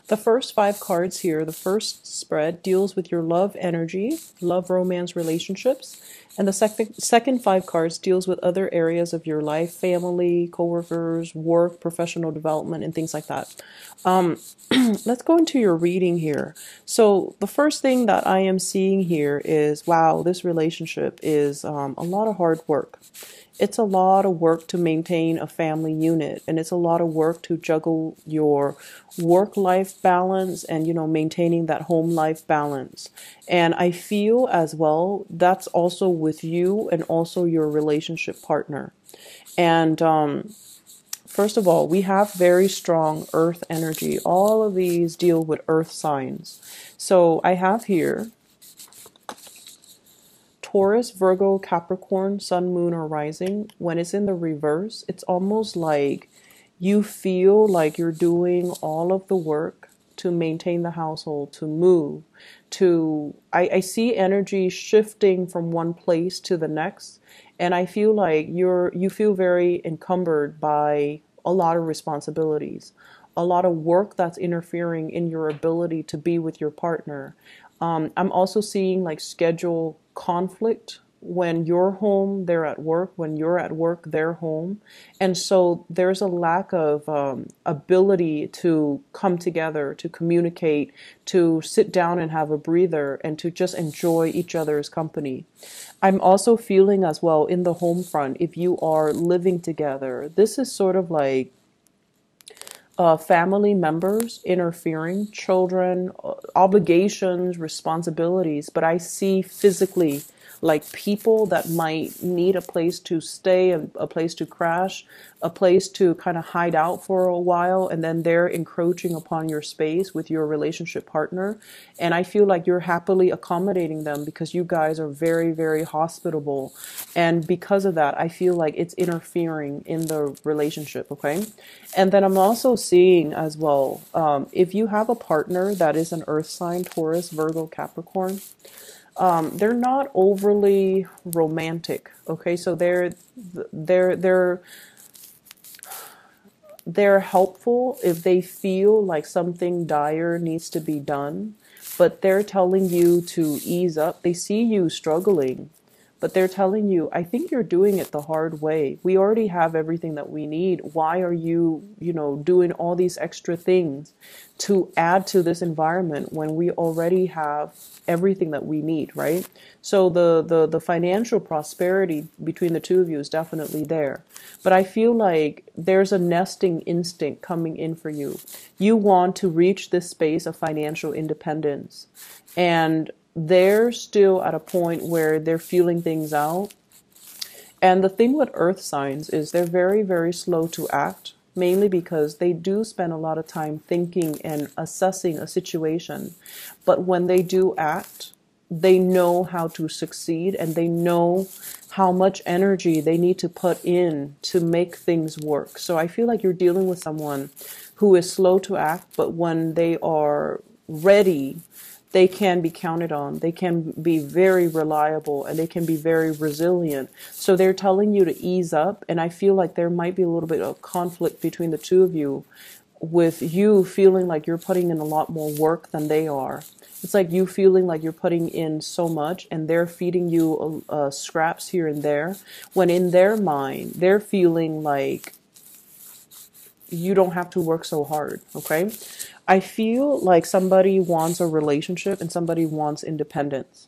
The first five cards here, the first spread deals with your love energy, love, romance, relationships. And the second five cards deals with other areas of your life, family, coworkers, work, professional development, and things like that. Let's go into your reading here. So the first thing that I am seeing here is, wow, this relationship is a lot of hard work. It's a lot of work to maintain a family unit, and it's a lot of work to juggle your work-life balance and, maintaining that home life balance. And I feel as well that's also with you and also your relationship partner. And first of all, we have very strong earth energy. All of these deal with earth signs. So I have here Taurus, Virgo, Capricorn, Sun, Moon, or Rising. When it's in the reverse, it's almost like you feel like you're doing all of the work to maintain the household, to move, I see energy shifting from one place to the next. And I feel like you feel very encumbered by a lot of responsibilities, a lot of work that's interfering in your ability to be with your partner. I'm also seeing like schedule conflict. When you're home, they're at work. When you're at work, they're home. And so there's a lack of ability to come together, to communicate, to sit down and have a breather, and to just enjoy each other's company. I'm also feeling as well in the home front, if you are living together, this is sort of like family members interfering, children, obligations, responsibilities, but I see physically like people that might need a place to stay, a place to crash, a place to kind of hide out for a while, and then they're encroaching upon your space with your relationship partner. And I feel like you're happily accommodating them because you guys are very, very hospitable. And because of that, I feel like it's interfering in the relationship, okay? And then I'm also seeing as well, if you have a partner that is an earth sign, Taurus, Virgo, Capricorn, they're not overly romantic. Okay, so they're they're helpful if they feel like something dire needs to be done, but they're telling you to ease up. They see you struggling, but they're telling you, I think you're doing it the hard way. We already have everything that we need. Why are you, doing all these extra things to add to this environment when we already have everything that we need, right? So the financial prosperity between the two of you is definitely there. But I feel like there's a nesting instinct coming in for you. You want to reach this space of financial independence. And they're still at a point where they're feeling things out. And the thing with earth signs is they're very, very slow to act, mainly because they do spend a lot of time thinking and assessing a situation. But when they do act, they know how to succeed, and they know how much energy they need to put in to make things work. So I feel like you're dealing with someone who is slow to act, but when they are ready, they can be counted on. They can be very reliable, and they can be very resilient. So they're telling you to ease up. And I feel like there might be a little bit of conflict between the two of you, with you feeling like you're putting in a lot more work than they are. It's like you feeling like you're putting in so much, and they're feeding you scraps here and there, when in their mind, they're feeling like you don't have to work so hard, okay? I feel like somebody wants a relationship and somebody wants independence.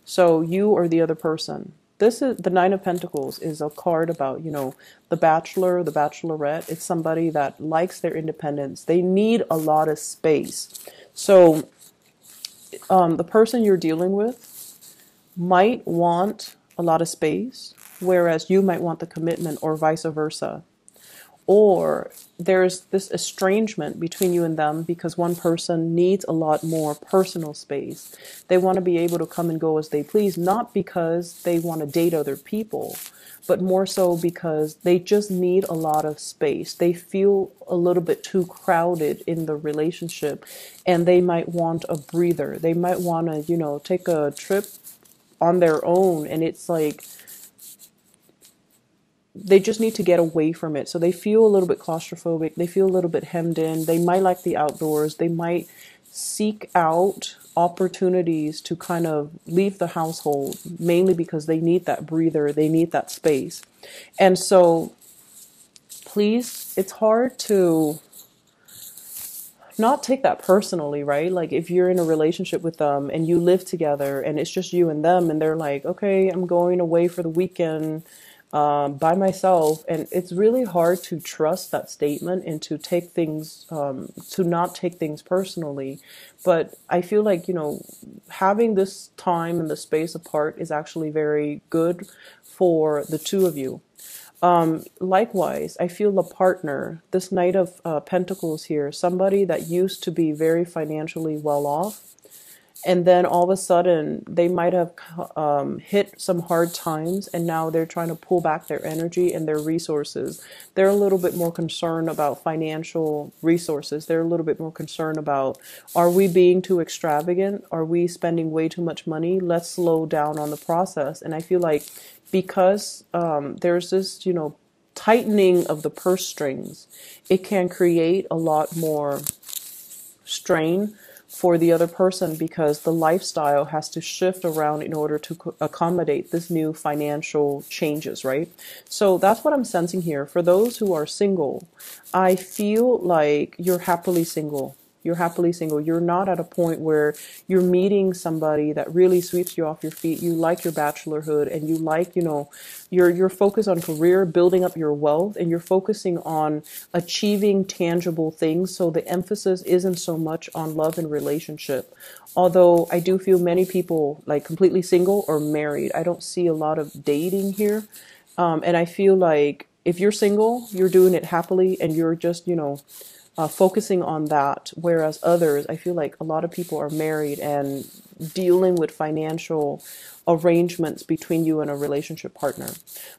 So you or the other person. This is the Nine of Pentacles is a card about, the bachelor, the bachelorette. It's somebody that likes their independence. They need a lot of space. So the person you're dealing with might want a lot of space, whereas you might want the commitment, or vice versa. Or there's this estrangement between you and them because one person needs a lot more personal space. They want to be able to come and go as they please, not because they want to date other people, but more so because they just need a lot of space. They feel a little bit too crowded in the relationship, and they might want a breather. They might want to, take a trip on their own, and it's like they just need to get away from it. So they feel a little bit claustrophobic. They feel a little bit hemmed in. They might like the outdoors. They might seek out opportunities to kind of leave the household, mainly because they need that breather. They need that space. And so please, it's hard to not take that personally, right? Like if you're in a relationship with them and you live together and it's just you and them and they're like, okay, I'm going away for the weekend by myself. And it's really hard to trust that statement and to take things, to not take things personally. But I feel like, having this time and the space apart is actually very good for the two of you. Likewise, I feel a partner, this Knight of Pentacles here, somebody that used to be very financially well off, and then all of a sudden they might have hit some hard times, and now they're trying to pull back their energy and their resources. They're a little bit more concerned about financial resources. They're a little bit more concerned about, are we being too extravagant? Are we spending way too much money? Let's slow down on the process. And I feel like because there's this, tightening of the purse strings, it can create a lot more strain for the other person because the lifestyle has to shift around in order to accommodate this new financial changes, right? So that's what I'm sensing here. For those who are single, I feel like you're happily single. You're happily single. You're not at a point where you're meeting somebody that really sweeps you off your feet. You like your bachelorhood and you like, you're focused on career, building up your wealth, and you're focusing on achieving tangible things. So the emphasis isn't so much on love and relationship. Although I do feel many people like completely single or married. I don't see a lot of dating here. And I feel like if you're single, you're doing it happily and you're just, focusing on that. Whereas others, I feel like a lot of people are married and dealing with financial arrangements between you and a relationship partner.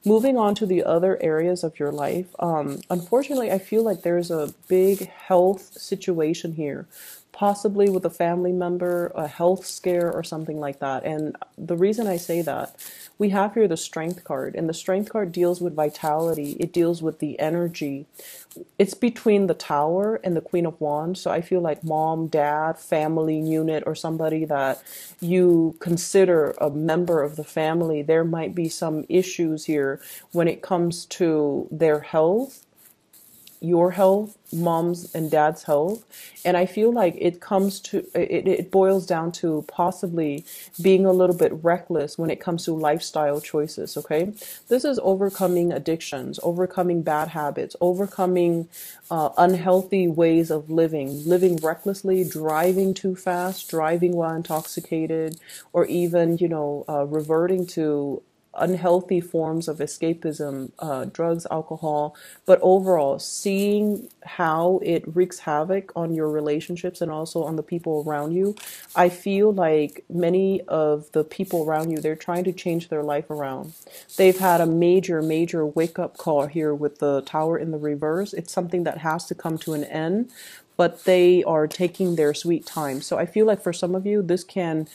Moving on to the other areas of your life, unfortunately, I feel like there's a big health situation here, possibly with a family member, a health scare or something like that. And the reason I say that, we have here the Strength card, and the Strength card deals with vitality. It deals with the energy. It's between the Tower and the Queen of Wands. So I feel like mom, dad, family unit, or somebody that you consider a member of the family, there might be some issues here when it comes to their health, your health, mom's and dad's health. And I feel like it boils down to possibly being a little bit reckless when it comes to lifestyle choices. Okay, this is overcoming addictions, overcoming bad habits, overcoming unhealthy ways of living recklessly, driving too fast, driving while intoxicated, or even reverting to unhealthy forms of escapism, drugs, alcohol, but overall seeing how it wreaks havoc on your relationships and also on the people around you. I feel like many of the people around you, they're trying to change their life around. They've had a major wake-up call here with the Tower in the reverse. It's something that has to come to an end, but they are taking their sweet time. So I feel like for some of you, this can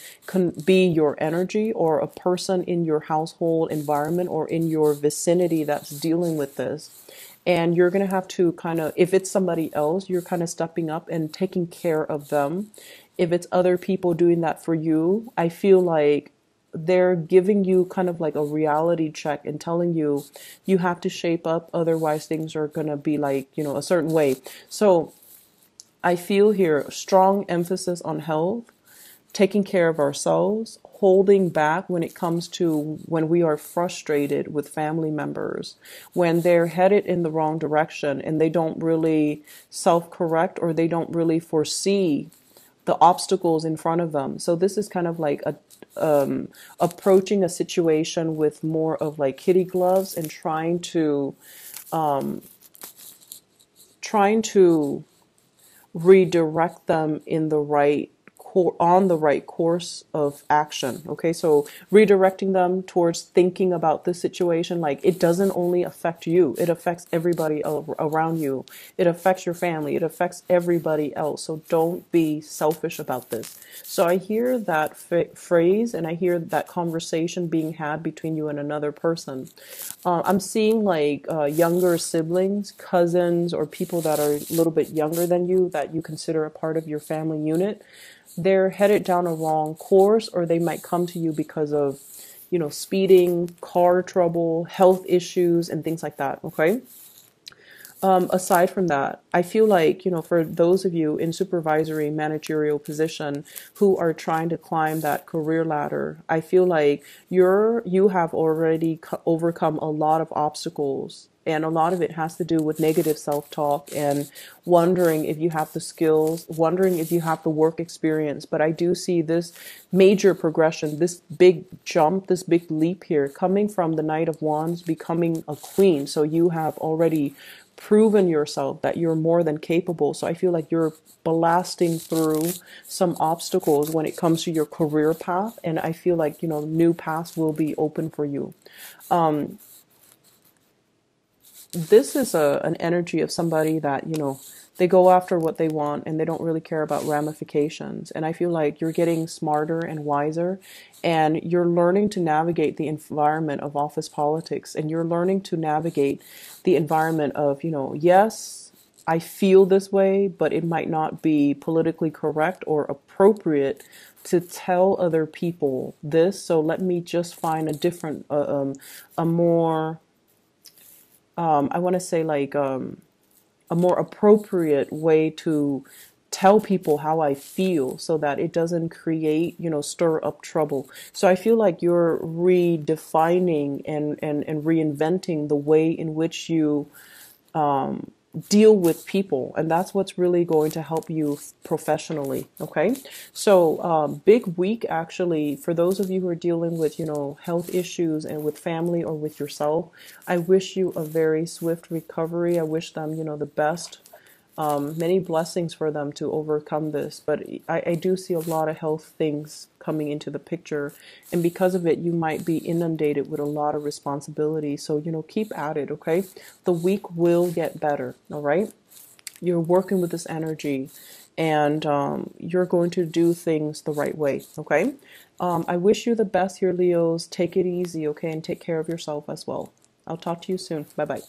be your energy or a person in your household environment or in your vicinity that's dealing with this. And you're going to have to kind of, if it's somebody else, you're kind of stepping up and taking care of them. If it's other people doing that for you, I feel like they're giving you kind of like a reality check and telling you, you have to shape up, otherwise things are going to be like, a certain way. So I feel here strong emphasis on health, taking care of ourselves, holding back when it comes to when we are frustrated with family members, when they're headed in the wrong direction and they don't really self-correct or they don't really foresee the obstacles in front of them. So this is kind of like approaching a situation with more of like kitty gloves and trying to redirect them in the right on the right course of action. Okay, so redirecting them towards thinking about this situation, like it doesn't only affect you, it affects everybody around you. It affects your family, it affects everybody else. So don't be selfish about this. So I hear that phrase, and I hear that conversation being had between you and another person. I'm seeing like younger siblings, cousins, or people that are a little bit younger than you that you consider a part of your family unit. They're headed down a wrong course, or they might come to you because of, speeding, car trouble, health issues, and things like that. Okay. Aside from that, I feel like, for those of you in supervisory managerial position who are trying to climb that career ladder, I feel like you have already overcome a lot of obstacles. And a lot of it has to do with negative self-talk and wondering if you have the skills, wondering if you have the work experience. But I do see this major progression, this big jump, this big leap here coming from the Knight of Wands becoming a queen. So you have already proven yourself that you're more than capable. So I feel like you're blasting through some obstacles when it comes to your career path. And I feel like, new paths will be open for you. This is an energy of somebody that, they go after what they want and they don't really care about ramifications. And I feel like you're getting smarter and wiser, and you're learning to navigate the environment of office politics, and you're learning to navigate the environment of, yes, I feel this way, but it might not be politically correct or appropriate to tell other people this. So let me just find a different, a more, I want to say like, a more appropriate way to tell people how I feel so that it doesn't create, stir up trouble. So I feel like you're redefining and reinventing the way in which you deal with people, and that's what's really going to help you professionally. Okay, so big week actually for those of you who are dealing with health issues and with family or with yourself. I wish you a very swift recovery. I wish them the best. Many blessings for them to overcome this, but I do see a lot of health things coming into the picture, and because of it you might be inundated with a lot of responsibility. So keep at it. Okay, the week will get better. All right, you're working with this energy, and you're going to do things the right way. Okay, I wish you the best here, Leos. Take it easy, okay, and take care of yourself as well. I'll talk to you soon. Bye bye.